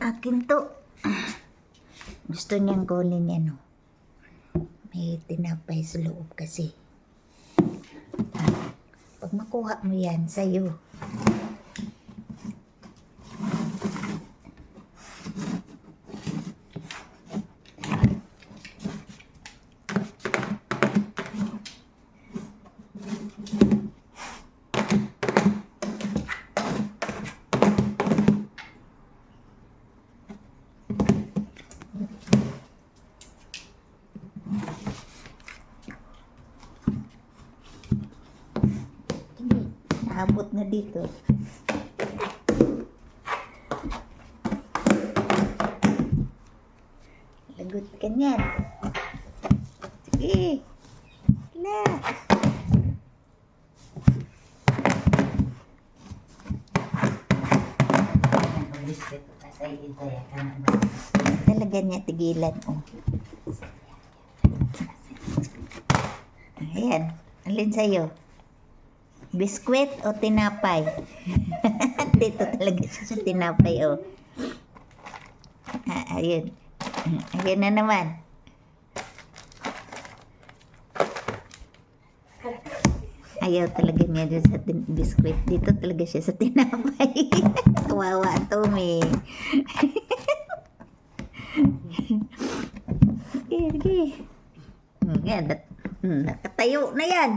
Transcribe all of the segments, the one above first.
Akin to. Gusto niyang kunin yan, no? May tinapay sa loob kasi. Pag makuha mo yan, sa'yo. Abot na dito. Lagot ka niyan. Sige. Wala. Talaga niya tigilan. Oh. Ayan. Alin sa'yo? Biskwit o tinapay? Dito talaga siya sa tinapay, oh. Ayun. Ayun na naman. Ayaw talaga niya dyan sa biskwit. Dito talaga siya sa tinapay. Kawawa to, me. Sige. Yan. Nakatayo na yan.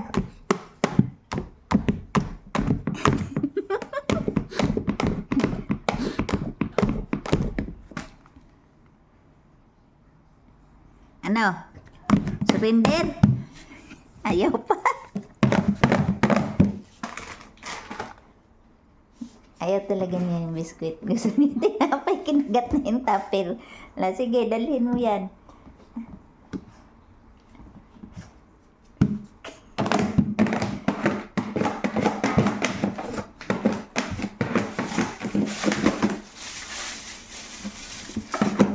Ano? Surrender? Ayaw pa. Ayaw talaga niya yung biskwit. Gusto niya tinapay, kinagat na yung tupper. Sige, dalhin mo yan.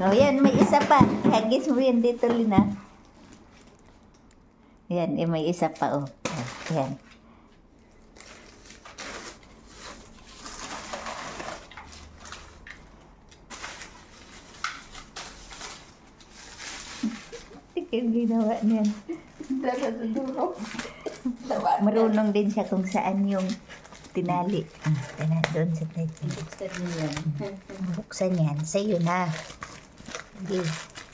O yan, may isa pa. Hagis mo yan dito, Lina. Yan, may isa pa, oh. Yan. Yung ginawa niyan. Marunong din siya kung saan yung tinali. Doon sa tayo. Buksan mo yan. Buksan yan. Sa'yo na. Hindi.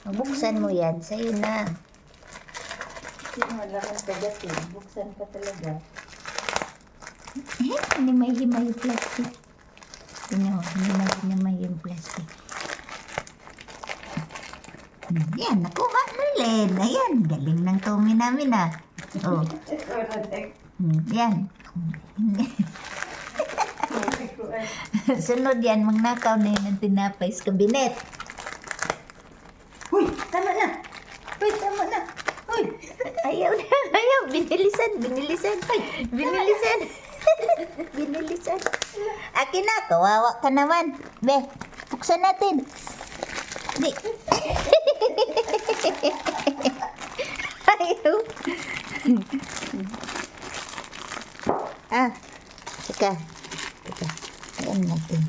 Buksan mo yan. Sa'yo na. Wala kang kagatin. Buksan pa talaga. Hindi may himay yung plastic. Hindi may yung plastic. Yan, nakuha na Len. Ayan, galing ng Tommy namin, ah. Oh. Yan. Sunod yan, magnakaw na yun ng tinapay sa kabinet. Uy, tama na. Uy, tama na. Uy. Ayaw na, ayaw. Binilisan. Binilisan. Akin na, kawawa ka naman. Be, buksan natin. Di. Ayaw. Teka. Ayan natin.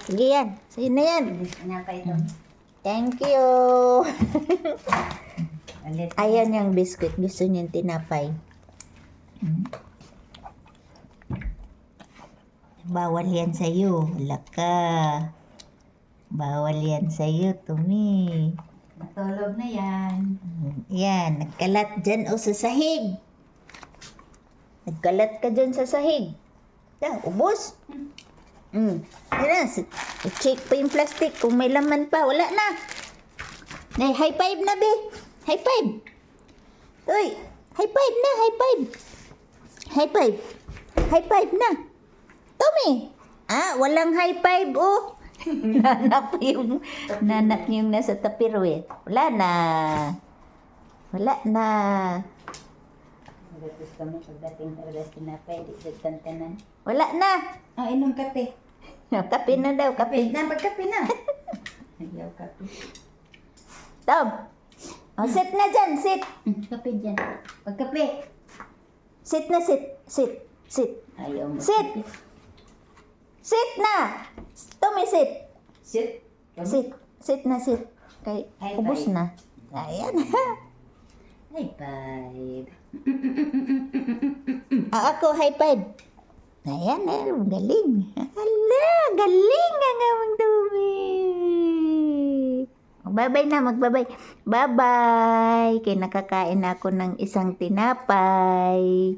Sige yan. Sa'yo na yan. Tinapay ito. Thank you. Ayan yung biscuit. Gusto niyo yung tinapay. Bawal yan sa'yo. Wala ka. Bawal yan sa'yo, Tumi. Matulog na yan. Yan. Nagkalat dyan o sa sahig. Nagkalat ka dyan sa sahig. Ubos. Yan na. I-check pa yung plastic. Kung may laman pa, wala na. High five na, be. High five. Uy. High five na. High five. High five. High five na. Tommy. Walang high five, oh. Nanak yung nasa tapirwet. Wala na. Tapos kami pagdating talaga tinapay, di kantanan. Wala na. Inom kape. Kape na daw. Kape. Magkape na. Ayaw kape. Tom. Sit na dyan. Sit. Kape dyan. Pagkape. Sit na, sit. Ayaw mo. Sit. Sit na. Tommy, sit. Sit. Sit. Sit na sit. Kay, High ubos five. na. Ayan. High five. Ako, high five. Ayan, galing. Hala, galing ang aming dumi. Bye-bye na, magbabay. Bye-bye. Kaya nakakain ako ng isang tinapay.